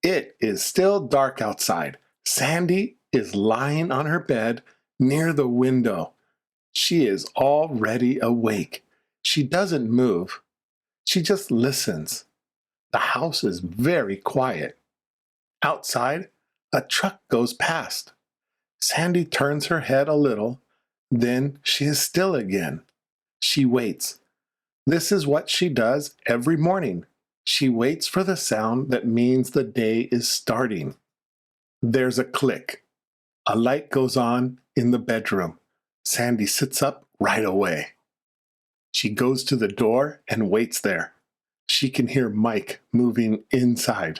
It is still dark outside. Sandy is lying on her bed near the window. She is already awake. She doesn't move. She just listens. The house is very quiet. Outside, a truck goes past. Sandy turns her head a little. Then she is still again. She waits. This is what she does every morning. She waits for the sound that means the day is starting. There's a click. A light goes on in the bedroom. Sandy sits up right away. She goes to the door and waits there. She can hear Mike moving inside.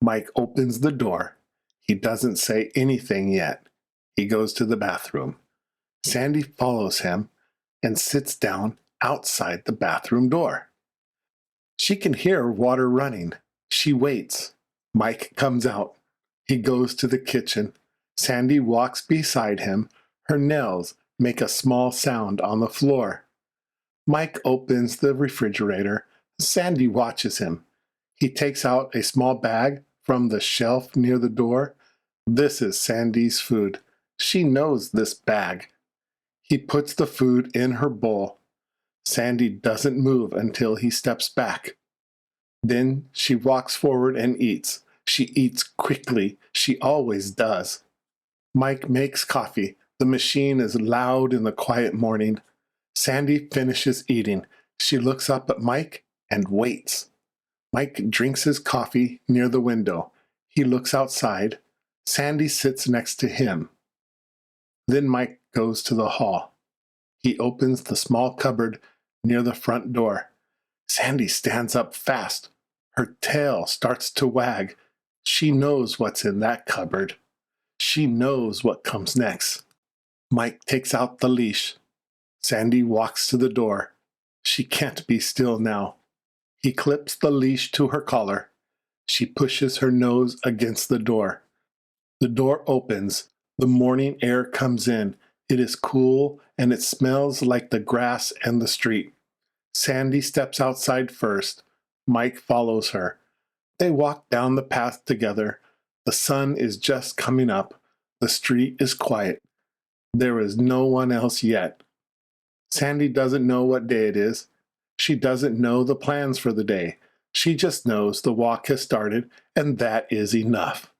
Mike opens the door. He doesn't say anything yet. He goes to the bathroom. Sandy follows him and sits down outside the bathroom door. She can hear water running. She waits. Mike comes out. He goes to the kitchen. Sandy walks beside him. Her nails make a small sound on the floor. Mike opens the refrigerator. Sandy watches him. He takes out a small bag from the shelf near the door. This is Sandy's food. She knows this bag. He puts the food in her bowl. Sandy doesn't move until he steps back. Then she walks forward and eats. She eats quickly. She always does. Mike makes coffee. The machine is loud in the quiet morning. Sandy finishes eating. She looks up at Mike and waits. Mike drinks his coffee near the window. He looks outside. Sandy sits next to him. Then Mike goes to the hall. He opens the small cupboard near the front door. Sandy stands up fast. Her tail starts to wag. She knows what's in that cupboard. She knows what comes next. Mike takes out the leash. Sandy walks to the door. She can't be still now. He clips the leash to her collar. She pushes her nose against the door. The door opens. The morning air comes in. It is cool and it smells like the grass and the street. Sandy steps outside first. Mike follows her. They walk down the path together. The sun is just coming up. The street is quiet. There is no one else yet. Sandy doesn't know what day it is. She doesn't know the plans for the day. She just knows the walk has started, and that is enough.